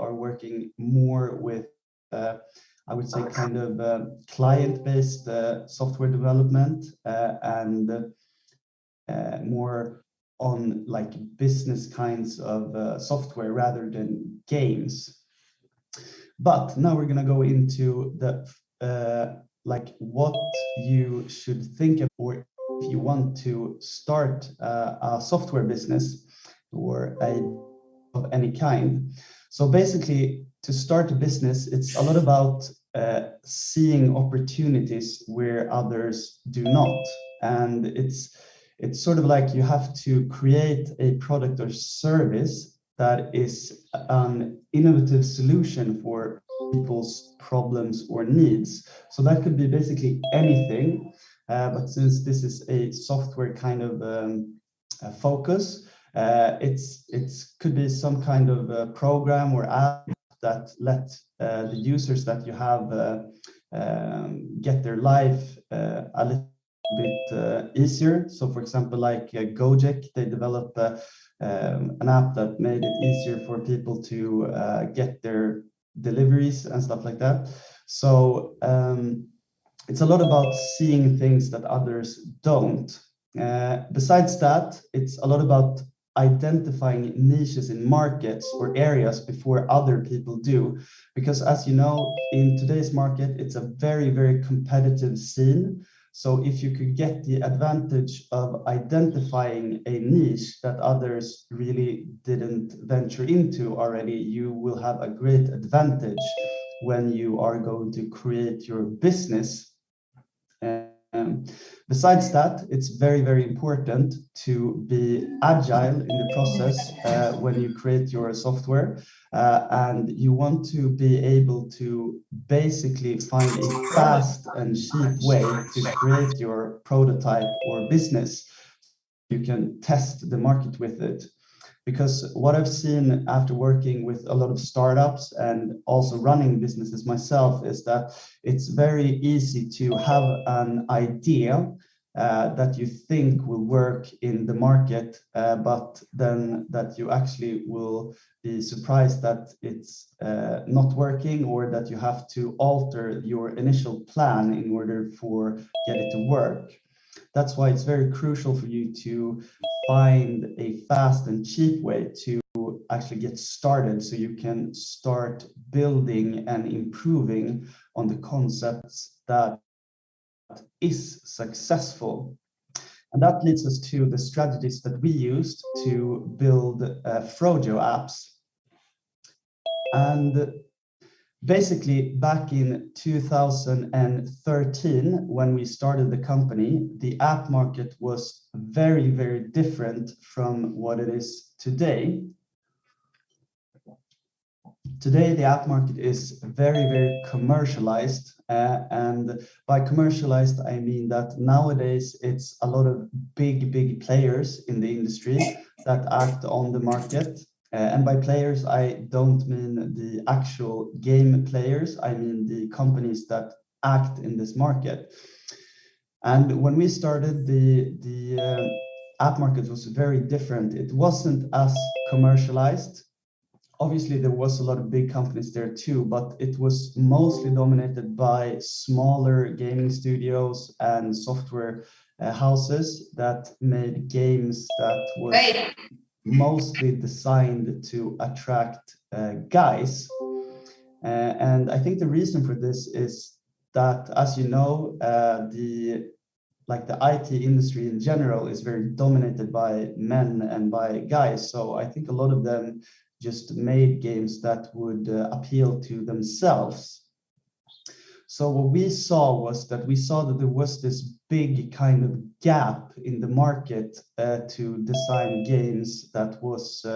are working more with, I would say, kind of client-based software development and more on like business kinds of software rather than games. But now we're gonna go into the like what you should think of, or if you want to start a software business or of any kind. So basically, to start a business, it's a lot about seeing opportunities where others do not, and it's sort of like you have to create a product or service that is an innovative solution for people's problems or needs. So that could be basically anything, but since this is a software kind of focus, it could be some kind of program or app that let the users that you have get their life a little bit easier. So for example, like Gojek, they developed an app that made it easier for people to get their deliveries and stuff like that. So it's a lot about seeing things that others don't. Besides that, it's a lot about identifying niches in markets or areas before other people do. Because as you know, in today's market, it's a very, very competitive scene. So if you could get the advantage of identifying a niche that others really didn't venture into already, you will have a great advantage when you are going to create your business. Besides that, it's very, very important to be agile in the process when you create your software, and you want to be able to basically find a fast and cheap way to create your prototype or business. You can test the market with it. Because what I've seen after working with a lot of startups and also running businesses myself is that it's very easy to have an idea that you think will work in the market, but then that you actually will be surprised that it's not working, or that you have to alter your initial plan in order for get it to work. That's why it's very crucial for you to find a fast and cheap way to actually get started, so you can start building and improving on the concepts that is successful. And that leads us to the strategies that we used to build Frojo apps. And basically, back in 2013, when we started the company, the app market was very, very different from what it is today. Today, the app market is very, very commercialized. And by commercialized, I mean that nowadays it's a lot of big players in the industry that act on the market. And by players, I don't mean the actual game players, I mean the companies that act in this market. And when we started, the app market was very different. It wasn't as commercialized. Obviously, there was a lot of big companies there too, but it was mostly dominated by smaller gaming studios and software houses that made games that was mostly designed to attract guys. And I think the reason for this is that, as you know, the IT industry in general is very dominated by men and by guys. So I think a lot of them just made games that would appeal to themselves. So what we saw was that there was this big kind of gap in the market to design games that was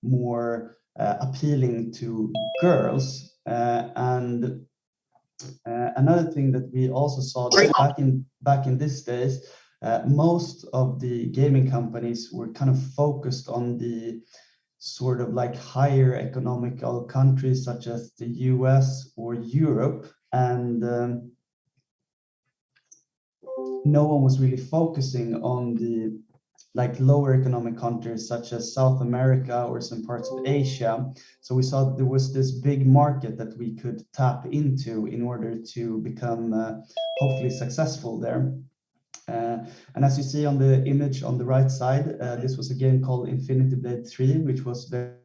more appealing to girls. And another thing that we also saw that back in these days, most of the gaming companies were kind of focused on the sort of like higher economical countries such as the US or Europe, and no one was really focusing on the like lower economic countries such as South America or some parts of Asia. So we saw that there was this big market that we could tap into in order to become hopefully successful there. And as you see on the image on the right side, this was a game called Infinity Blade 3, which was very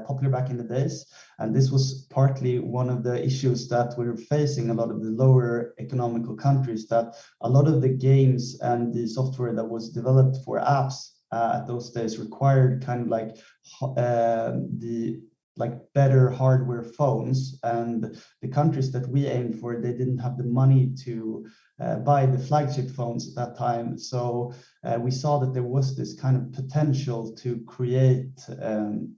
popular back in the days. And this was partly one of the issues that we're facing a lot of the lower economical countries, that a lot of the games and the software that was developed for apps at those days required kind of like the better hardware phones, and the countries that we aimed for, they didn't have the money to buy the flagship phones at that time. So we saw that there was this kind of potential to create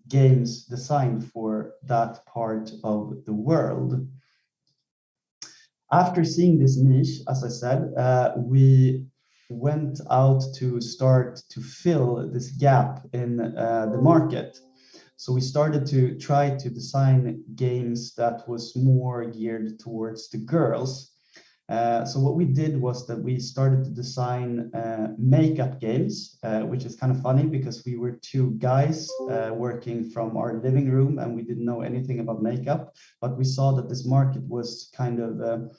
games designed for that part of the world. After seeing this niche, as I said, we went out to start to fill this gap in the market. So we started to try to design games that was more geared towards the girls. So what we did was that we started to design makeup games, which is kind of funny because we were two guys working from our living room and we didn't know anything about makeup, but we saw that this market was kind of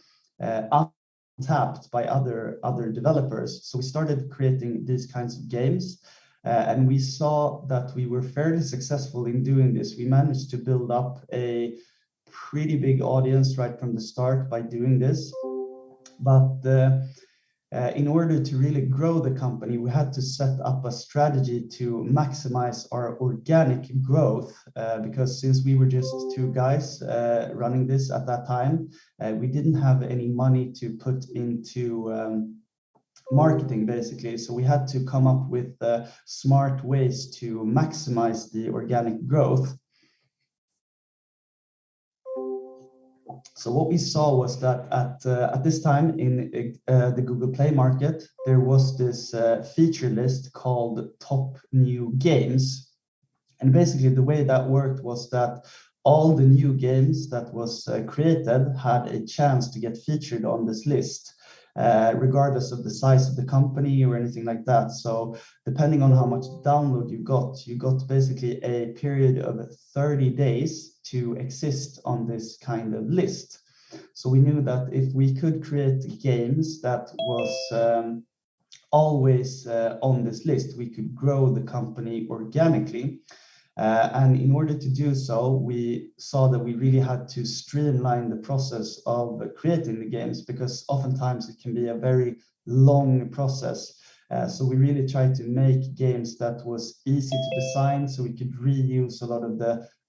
untapped by other developers. So we started creating these kinds of games. And we saw that we were fairly successful in doing this. We managed to build up a pretty big audience right from the start by doing this. But in order to really grow the company, we had to set up a strategy to maximize our organic growth, because since we were just two guys running this at that time, we didn't have any money to put into marketing, basically. So we had to come up with smart ways to maximize the organic growth. So what we saw was that at this time in the Google Play market, there was this feature list called Top New Games. And basically the way that worked was that all the new games that was created had a chance to get featured on this list, regardless of the size of the company or anything like that. So depending on how much download you got basically a period of 30 days to exist on this kind of list. So we knew that if we could create games that was always on this list, we could grow the company organically. And in order to do so, we saw that we really had to streamline the process of creating the games, because oftentimes it can be a very long process. So we really tried to make games that was easy to design, so we could reuse a lot of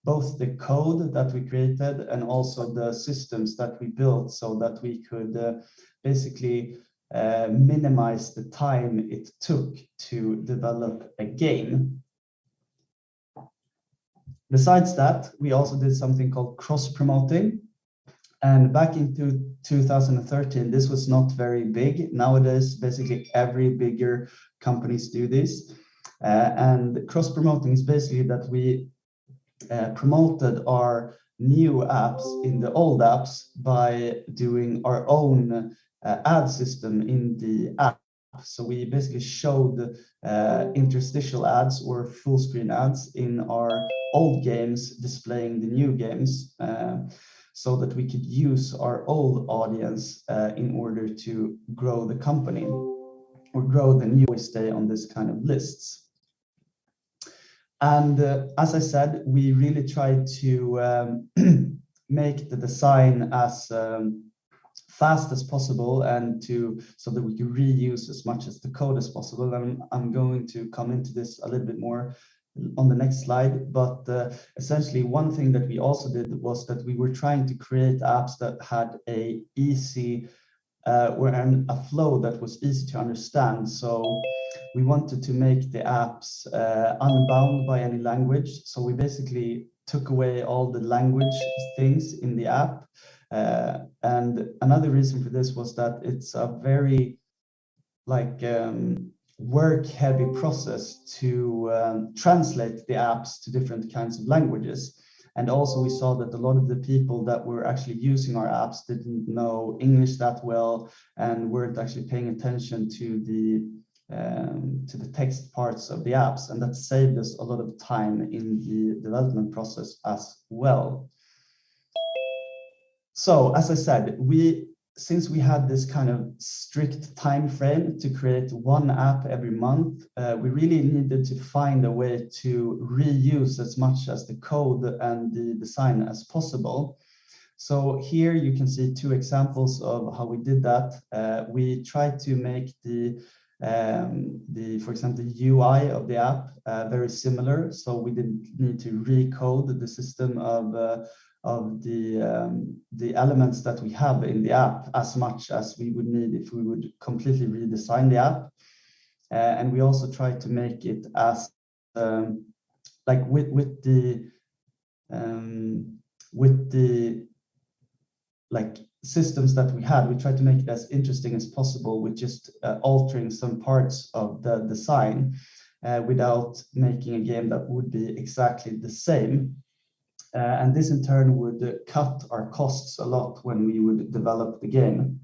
both the code that we created and also the systems that we built, so that we could basically minimize the time it took to develop a game. Besides that, we also did something called cross-promoting. And back into 2013, this was not very big. Nowadays, basically every bigger companies do this. And cross-promoting is basically that we promoted our new apps in the old apps by doing our own ad system in the app. So we basically showed interstitial ads or full screen ads in our old games displaying the new games, so that we could use our old audience in order to grow the company or grow the new. We stay on this kind of lists. And as I said, we really tried to make the design as fast as possible and so that we can reuse as much as the code as possible. And I'm going to come into this a little bit more on the next slide. But essentially, one thing that we also did was that we were trying to create apps that had a easy or a flow that was easy to understand. So we wanted to make the apps unbound by any language. So we basically took away all the language things in the app. And another reason for this was that it's a very work-heavy process to translate the apps to different kinds of languages. And also we saw that a lot of the people that were actually using our apps didn't know English that well and weren't actually paying attention to the to the text parts of the apps, and that saved us a lot of time in the development process as well. So as I said, since we had this kind of strict time frame to create one app every month, we really needed to find a way to reuse as much as the code and the design as possible. So here you can see two examples of how we did that. We tried to make for example, the UI of the app very similar. So we didn't need to recode the system of the elements that we have in the app as much as we would need if we would completely redesign the app. And we also tried to make it as like with the like systems that we had, we tried to make it as interesting as possible with just altering some parts of the design without making a game that would be exactly the same. And this in turn would cut our costs a lot when we would develop the game.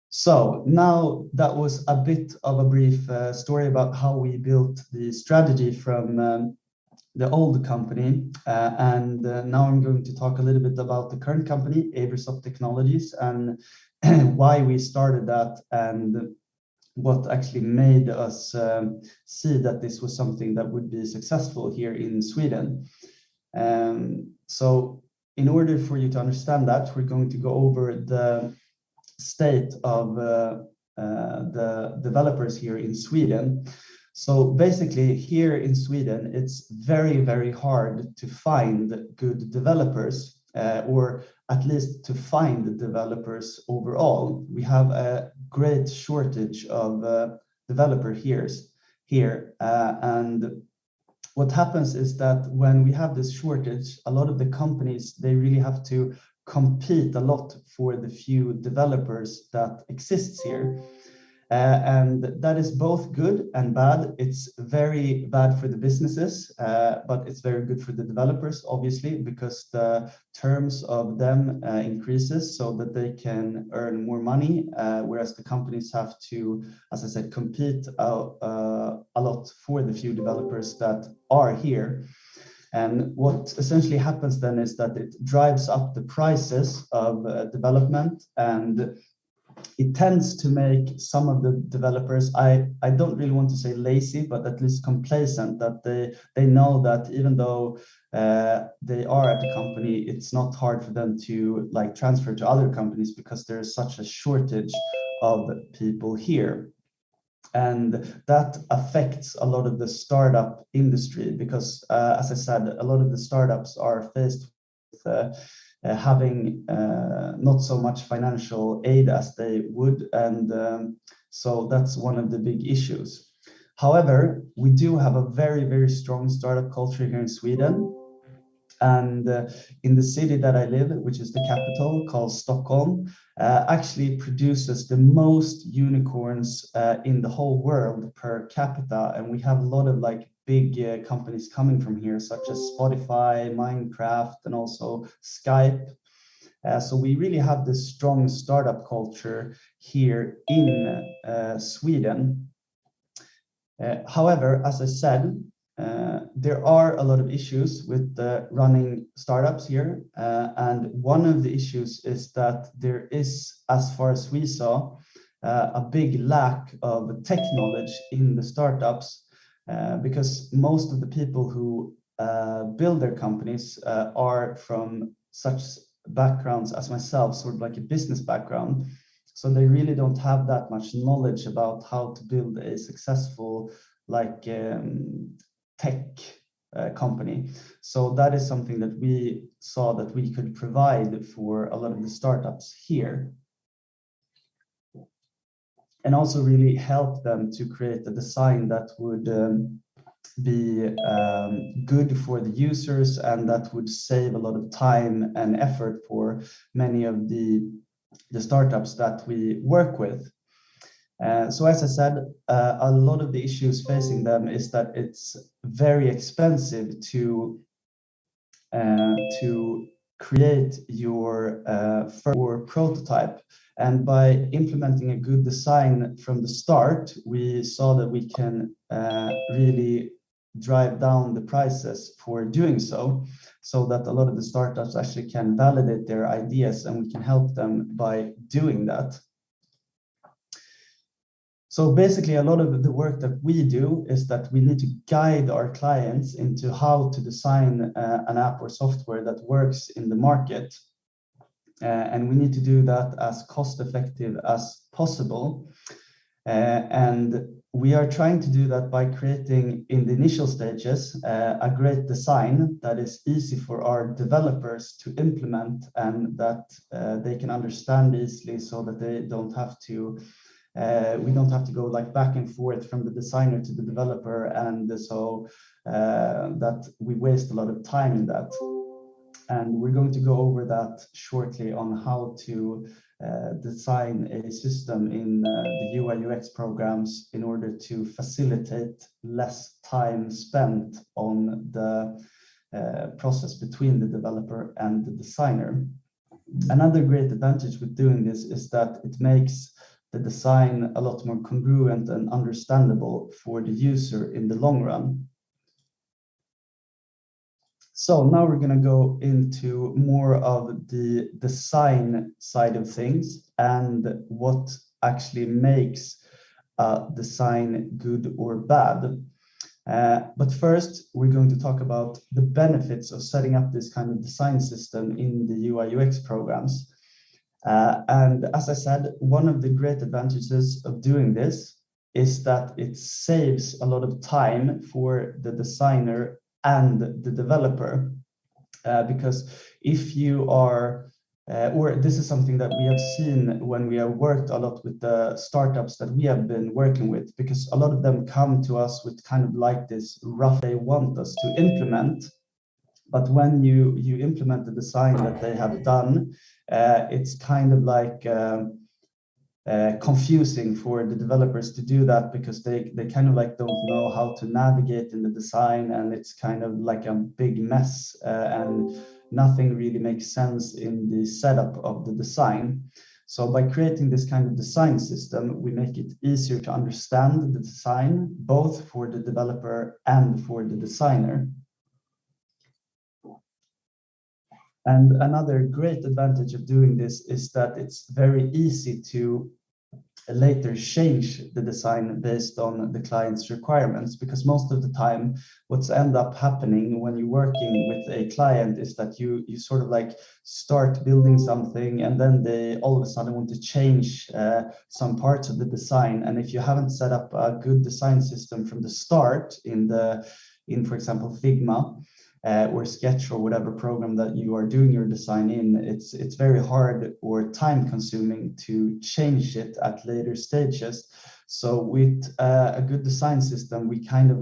So now that was a bit of a brief story about how we built the strategy from the old company. And now I'm going to talk a little bit about the current company, Aversoft Technologies, and why we started that and what actually made us see that this was something that would be successful here in Sweden. So in order for you to understand that, we're going to go over the state of the developers here in Sweden. So basically here in Sweden, it's very, very hard to find good developers, or at least to find developers overall. We have a great shortage of developers here. And what happens is that when we have this shortage, a lot of the companies, they really have to compete a lot for the few developers that exists here. And that is both good and bad. It's very bad for the businesses, but it's very good for the developers, obviously, because the terms of them increases so that they can earn more money, whereas the companies have to, as I said, compete a lot for the few developers that are here. And what essentially happens then is that it drives up the prices of development, and it tends to make some of the developers, I don't really want to say lazy, but at least complacent, that they know that even though they are at the company, it's not hard for them to like transfer to other companies because there is such a shortage of people here. And that affects a lot of the startup industry because, as I said, a lot of the startups are faced with having not so much financial aid as they would, and so that's one of the big issues. However, we do have a very, very strong startup culture here in Sweden, and in the city that I live, which is the capital, called S.Kom, actually produces the most unicorns in the whole world per capita, and we have a lot of like big companies coming from here, such as Spotify, Minecraft, and also Skype. So we really have this strong startup culture here in Sweden. However, as I said, there are a lot of issues with running startups here. And one of the issues is that there is, as far as we saw, a big lack of tech knowledge in the startups. Because most of the people who build their companies are from such backgrounds as myself, sort of like a business background. So they really don't have that much knowledge about how to build a successful tech company. So that is something that we saw that we could provide for a lot of the startups here. And also really help them to create a design that would be good for the users and that would save a lot of time and effort for many of the startups that we work with. So as I said, a lot of the issues facing them is that it's very expensive to create your first prototype. And by implementing a good design from the start, we saw that we can really drive down the prices for doing so that a lot of the startups actually can validate their ideas, and we can help them by doing that. So basically, a lot of the work that we do is that we need to guide our clients into how to design an app or software that works in the market. And we need to do that as cost effective as possible. And we are trying to do that by creating, in the initial stages, a great design that is easy for our developers to implement, and that they can understand easily, so that they don't have to we don't have to go like back and forth from the designer to the developer, and so that we waste a lot of time in that. And we're going to go over that shortly on how to design a system in the UI UX programs in order to facilitate less time spent on the process between the developer and the designer. Another great advantage with doing this is that it makes the design a lot more congruent and understandable for the user in the long run. So now we're going to go into more of the design side of things and what actually makes a design good or bad. But first, we're going to talk about the benefits of setting up this kind of design system in the UI UX programs. And as I said, one of the great advantages of doing this is that it saves a lot of time for the designer and the developer. Because if you are, or this is something that we have seen when we have worked a lot with the startups that we have been working with, because a lot of them come to us with kind of like this rough they want us to implement. But when you implement the design that they have done, it's kind of like confusing for the developers to do that, because they kind of like don't know how to navigate in the design, and it's kind of like a big mess, and nothing really makes sense in the setup of the design. So by creating this kind of design system, we make it easier to understand the design, both for the developer and for the designer. And another great advantage of doing this is that it's very easy to later change the design based on the client's requirements, because most of the time what's end up happening when you're working with a client is that you sort of like start building something, and then they all of a sudden want to change some parts of the design. And if you haven't set up a good design system from the start in for example Figma, or Sketch, or whatever program that you are doing your design in, it's very hard or time consuming to change it at later stages. So with a good design system, we kind of